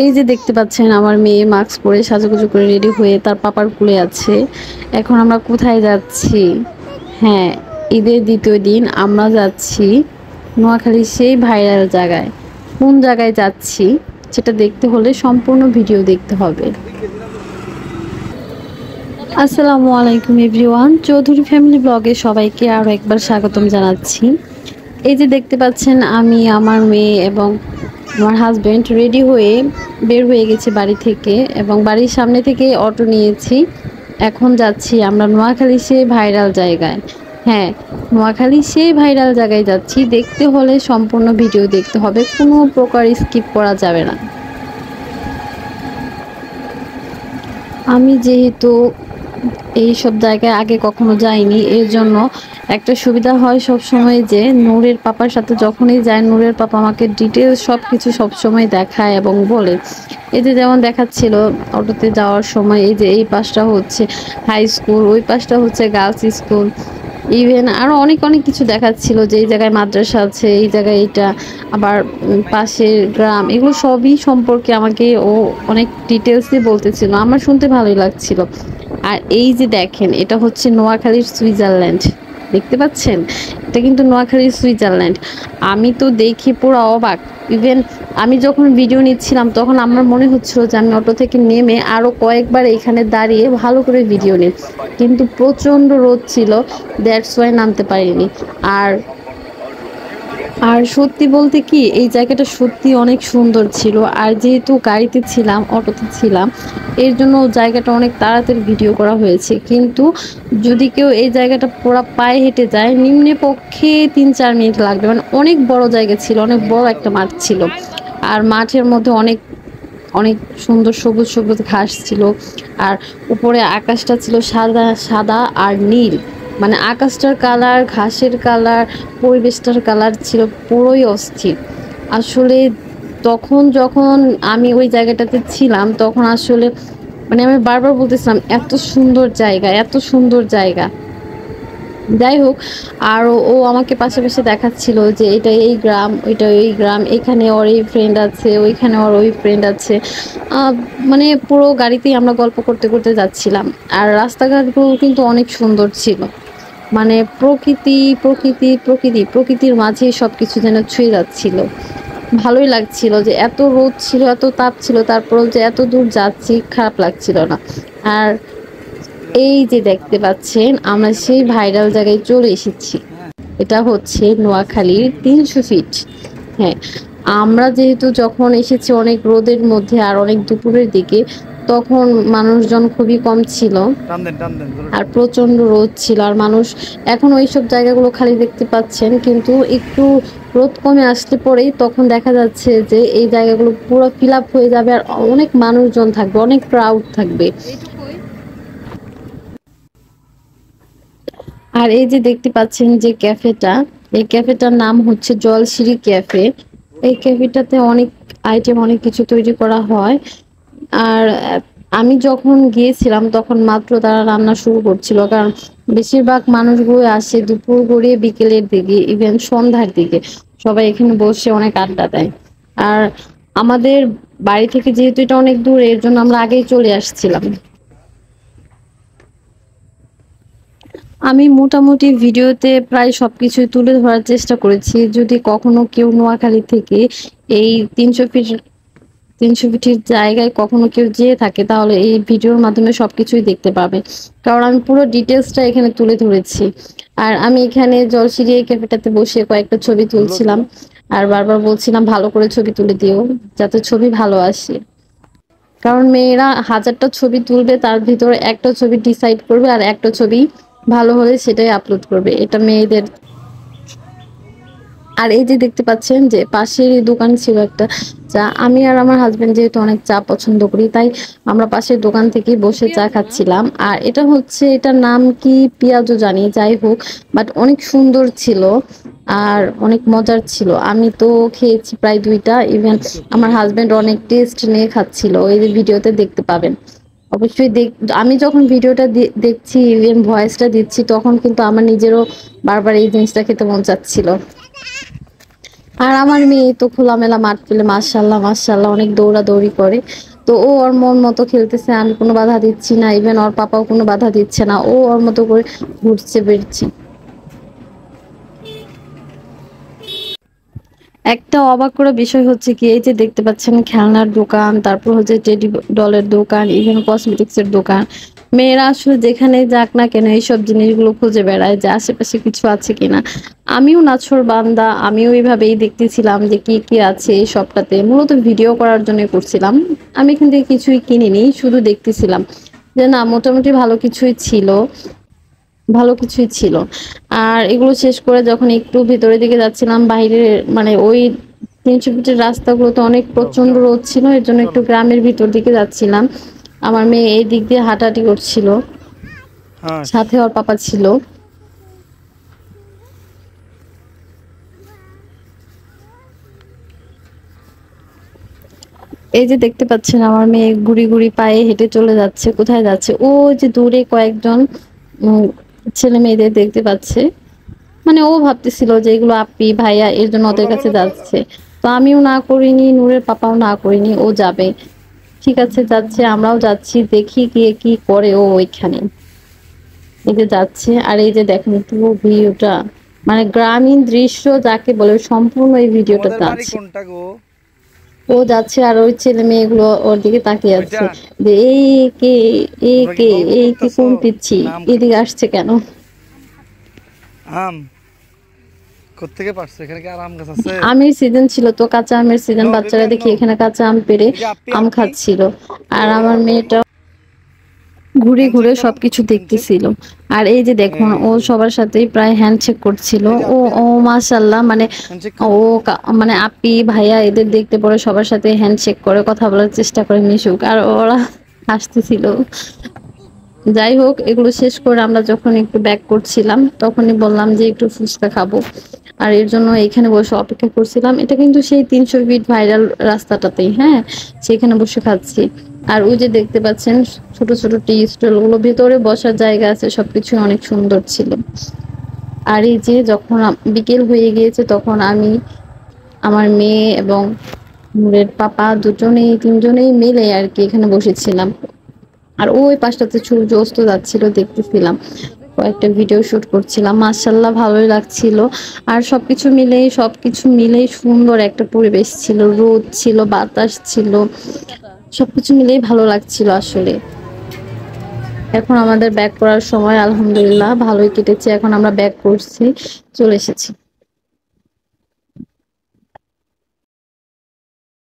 এই যে দেখতে পাচ্ছেন আমার মেয়ে মাস্ক পরে সাজুগুজু করে রেডি হয়ে তার পাপার কুলে আছে। এখন আমরা কোথায় যাচ্ছি? হ্যাঁ, ঈদের দ্বিতীয় দিন আমরা যাচ্ছি নোয়াখালীর সেই ভাইরাল জায়গায়। কোন জায়গায় যাচ্ছি সেটা দেখতে হলে সম্পূর্ণ ভিডিও দেখতে হবে। আসসালামু আলাইকুম এভরিওয়ান, চৌধুরী ফ্যামিলি ব্লগে সবাইকে আরও একবার স্বাগতম জানাচ্ছি। এই যে দেখতে পাচ্ছেন আমি, আমার মেয়ে এবং আমার হাজব্যান্ড রেডি হয়ে বের হয়ে গেছি বাড়ি থেকে, এবং বাড়ির সামনে থেকে অটো নিয়েছি। এখন যাচ্ছি আমরা নোয়াখালী সেই ভাইরাল জায়গায়। হ্যাঁ, নোয়াখালী সেই ভাইরাল জায়গায় যাচ্ছি। দেখতে হলে সম্পূর্ণ ভিডিও দেখতে হবে, কোনো প্রকার স্কিপ করা যাবে না। আমি যেহেতু এই সব জায়গায় আগে কখনো যাইনি, এর জন্য একটা সুবিধা হয় সব সময় যে নূরের পাপার সাথে যখনই যায়, নূরের পাপা আমাকে ডিটেলস সব কিছু সবসময় দেখায় এবং বলে। এই যে যেমন দেখাচ্ছিল অটোতে যাওয়ার সময়, এই যে এই পাশটা হচ্ছে হাই স্কুল, ওই পাশটা হচ্ছে গার্লস স্কুল, ইভেন আরও অনেক অনেক কিছু দেখাচ্ছিল যে এই জায়গায় মাদ্রাসা আছে, এই জায়গায় এটা, আবার পাশের গ্রাম, এগুলো সবই সম্পর্কে আমাকে ও অনেক ডিটেলসই বলতেছিল। আমার শুনতে ভালোই লাগছিল। আর এই যে দেখেন, এটা হচ্ছে নোয়াখালীর সুইজারল্যান্ড। দেখতে পাচ্ছেন, এটা কিন্তু নোয়াখালীর সুইজারল্যান্ড। আমি তো দেখি পুরো অবাক। ইভেন আমি যখন ভিডিও নিচ্ছিলাম তখন আমার মনে হচ্ছিল যে আমি অটো থেকে নেমে আরও কয়েকবার এখানে দাঁড়িয়ে ভালো করে ভিডিও নিই, কিন্তু প্রচণ্ড রোদ ছিল, দ্যাটস ওয়াই নামতে পারিনি। আর আর সত্যি বলতে কি, এই জায়গাটা সত্যি অনেক সুন্দর ছিল। আর যেহেতু গাড়িতে ছিলাম, অটোতে ছিলাম, এর জন্য জায়গাটা অনেক তাড়াতাড়ি ভিডিও করা হয়েছে। কিন্তু যদি কেউ এই জায়গাটা পুরো পায়ে হেঁটে যায়, নিম্নে পক্ষে 3-4 মিনিট লাগবে। মানে অনেক বড় জায়গা ছিল, অনেক বড় একটা মাঠ ছিল। আর মাঠের মধ্যে অনেক অনেক সুন্দর সবুজ সবুজ ঘাস ছিল। আর উপরে আকাশটা ছিল সাদা সাদা আর নীল, মানে আকাশটার কালার, ঘাসের কালার, পরিবেশটার কালার ছিল পুরোই অস্থির। আসলে তখন যখন আমি ওই জায়গাটাতে ছিলাম তখন আসলে মানে আমি বারবার বলতেছিলাম এত সুন্দর জায়গা, এত সুন্দর জায়গা। যাই হোক, আর ও আমাকে পাশাপাশি দেখাচ্ছিল যে এটা এই গ্রাম, ওইটা ওই গ্রাম, এখানে ওর এই ফ্রেন্ড আছে, ওইখানে ওর ওই ফ্রেন্ড আছে। মানে পুরো গাড়িতেই আমরা গল্প করতে করতে যাচ্ছিলাম। আর রাস্তাঘাটগুলো কিন্তু অনেক সুন্দর ছিল। মানে প্রকৃতি প্রকৃতি প্রকৃতি প্রকৃতির মাঝেই সব কিছু যেন ছুঁয়ে যাচ্ছিল। ভালোই লাগছিল যে এত রোদ ছিল, এত তাপ ছিল, তারপরেও যে এত দূর যাচ্ছি খারাপ লাগছিল না। আর এই যে দেখতে পাচ্ছেন আমরা সেই ভাইরাল জায়গায় চলে এসেছি। এটা হচ্ছে নোয়াখালীর 300 ফিট। হ্যাঁ, আমরা যেহেতু যখন এসেছি অনেক রোদের মধ্যে আর অনেক দুপুরের দিকে, তখন মানুষজন খুবই কম ছিল আর প্রচন্ড রোদ ছিল। আর মানুষ এখন ওইসব জায়গাগুলো খালি দেখতে পাচ্ছেন, কিন্তু একটু রোদ কমে আসতে পরেই তখন দেখা যাচ্ছে যে এই জায়গাগুলো পুরো ফিল আপ হয়ে যাবে আর অনেক মানুষজন থাকবে, অনেক ক্রাউড থাকবে। আর এই যে দেখতে পাচ্ছেন যে ক্যাফেটা, এই ক্যাফেটার নাম হচ্ছে জলসিঁড়ি ক্যাফে। এই ক্যাফেটাতে অনেক আইটেম, অনেক কিছু তৈরি করা হয়। আর আমি যখন গিয়েছিলাম তখন মাত্র তারা রান্না শুরু করছিল, কারণ বেশিরভাগ মানুষগুলো আসে দুপুর গড়িয়ে বিকেলের দিকে, ইভেন সন্ধ্যার দিকে সবাই এখানে বসে অনেক আড্ডা দেয়। আর আমাদের বাড়ি থেকে যেহেতু এটা অনেক দূর, এর জন্য আমরা আগেই চলে আসছিলাম। আমি মোটামুটি ভিডিওতে প্রায় সবকিছুই তুলে ধরার চেষ্টা করেছি। যদি কখনো কেউ নোয়াখালী থেকে এই 300 ফিটের জায়গায় কখনো কেউ যেয়ে থাকে, তাহলে এই ভিডিওর মাধ্যমে সবকিছুই দেখতে পাবে, কারণ আমি পুরো ডিটেলসটা এখানে তুলে ধরেছি। আর আমি এখানে জলসিঁড়ি ক্যাফেটাতে বসে কয়েকটা ছবি তুলছিলাম, আর বারবার বলছিলাম ভালো করে ছবি তুলে দিও, যাতে ছবি ভালো আসে। কারণ মেয়েরা হাজারটা ছবি তুলবে, তার ভিতরে একটা ছবি ডিসাইড করবে, আর একটা ছবি ভালো হলে সেটাই আপলোড করবে, এটা মেয়েদের। আর এই যে দেখতে পাচ্ছেন যে পাশের দোকান ছিল একটা চা। আমি আর আমার হাজবেন্ড যেহেতু অনেক চা পছন্দ করি, তাই আমরা পাশের দোকান থেকে বসে চা খাচ্ছিলাম। আর এটা হচ্ছে, এটার নাম কি পেঁয়াজও জানি, যাই হোক, বাট অনেক সুন্দর ছিল আর অনেক মজার ছিল। আমি তো খেয়েছি প্রায় 2টা, ইভেন আমার হাজবেন্ড অনেক টেস্ট নিয়ে খাচ্ছিল, এই যে ভিডিওতে দেখতে পাবেন। অবশ্যই আমি যখন ভিডিওটা দেখছি, ইভেন ভয়েসটা দিচ্ছি, তখন কিন্তু আমার নিজেরও বারবার এই জিনিসটা খেতে মন চাচ্ছিল। আর আমার মেয়ে তো খোলামেলা মাঠ পেলে মাশাআল্লাহ মাশাআল্লাহ অনেক দৌড়াদৌড়ি করে। তো ও ওর মন মতো খেলতেছে, আমি কোনো বাধা দিচ্ছি না, ইভেন ওর পাপাও কোনো বাধা দিচ্ছে না, ও ওর মতো করে ঘুরছে বেড়ছে। একটা অবাক করা বিষয় হচ্ছে কি, এই যে দেখতে পাচ্ছেন খেলনার দোকান, তারপর হচ্ছে টেডি ডলের দোকান, ইভেন কসমেটিক্স এর দোকান। মেয়েরা আসলে যেখানে যাক না কেন এইসব জিনিসগুলো খুঁজে বেড়ায় যে আশেপাশে কিছু আছে কিনা। আমিও নাছোড় বান্দা, আমিও এইভাবেই দেখতেছিলাম যে কি কি আছে এই সবটাতে, মূলত ভিডিও করার জন্য করছিলাম। আমি এখান থেকে কিছুই কিনিনি, শুধু দেখতেছিলাম যে না মোটামুটি ভালো কিছুই ছিল। আর এগুলো শেষ করে যখন একটু ভেতরের দিকে যাচ্ছিলাম, বাইরে মানে ওই ৩০০ ফিটের রাস্তাগুলোতে অনেক প্রচন্ড রোদ ছিল, এর জন্য একটু গ্রামের ভিতর দিকে যাচ্ছিলাম। আমার মেয়ে এই দিক দিয়ে হাঁটাহাঁটি করছিল, সাথে ওর পাপা ছিল। এই যে দেখতে পাচ্ছেন আমার মেয়ে গুড়ি গুড়ি পায়ে হেঁটে চলে যাচ্ছে। কোথায় যাচ্ছে? ও যে দূরে কয়েকজন উম, ছেলে মেয়েদের দেখতে পাচ্ছে। মানে ও ভাবতেছিল যে এগুলো আপি ভাইয়া, এর জন্য ওদের কাছে যাচ্ছে। তো আমিও না করিনি, নূরের পাপাও না করিনি, ও যাবে। ঠিক আছে যাচ্ছে, আমরাও যাচ্ছি, দেখি গিয়ে কি করে ও ওইখানে। এই যে যাচ্ছে, আর এই যে দেখেন পুরো ভিউটা, মানে গ্রামীণ দৃশ্য যাকে বলে সম্পূর্ণ এই ভিডিওটাতে আছে। ও যাচ্ছে আর ওই ছেলে মেয়েগুলো ওর দিকে তাকিয়ে আছে যে এই কে, এই কে, এই কি কোন পিচ্ছি এদিকে আসছে কেন। কোত্থেকে পারছো? এখানে কি আর আম গাছ আছে? আমের সিজন ছিল তো, কাঁচা আমের সিজন, নো বাচ্চারা বেবি দেখি নো। এখানে কাঁচা আম পেড়ে এই যে আপি আম আপি খাচ্ছিল। আর আমার মেয়েটা ঘুরে হ্যান্ডশেক ঘুরে করো, সবকিছু হ্যান্ডশেক। দেখতেছিল। আর এই যে দেখুন ও এই যে সবার সাথেই প্রায় হ্যান্ডশেক করছিল। এই যে ও আপি ও আপি মাশাআল্লাহ, মানে হ্যান্ডশেক ও করো। মানে আপি ভাইয়া এদের দেখতে পরে সবার সাথে হ্যান্ডশেক করে কথা বলার চেষ্টা করে, মিশুক, আর ওরা হাসতেছিল। যাই হোক, এগুলো শেষ করে আমরা যখন একটু ব্যাক করছিলাম তখনই বললাম যে একটু ফুচকা খাবো। আর এর জন্য এখানে বসে অপেক্ষা করছিলাম। এটা কিন্তু সেই ৩০০ ফিট ভাইরাল রাস্তাটাতেই, হ্যাঁ, সেখানে বসে খাচ্ছি। আর ওই যে দেখতে পাচ্ছেন ছোট ছোট টি স্টল গুলো, ভেতরে বসার জায়গা আছে, সবকিছু অনেক সুন্দর ছিল। আর এই যে যখন বিকেল হয়ে গিয়েছে তখন আমি, আমার মেয়ে এবং নূরের পাপা দুজনেই তিনজনেই মিলে আর কি এখানে বসেছিলাম। আর ওই পাশটাতে সূর্য অস্ত যাচ্ছিল, দেখতেছিলাম, কয়েকটা ভিডিও শুট করছিলাম। মাশাআল্লাহ ভালোই লাগছিল। আর সবকিছু মিলেই সুন্দর একটা পরিবেশ ছিল, রোদ ছিল, বাতাস ছিল, সবকিছু মিলেই ভালো লাগছিল আসলে। এখন আমাদের ব্যাক করার সময়, আলহামদুলিল্লাহ ভালোই কেটেছে, এখন আমরা ব্যাক করছি, চলে এসেছি।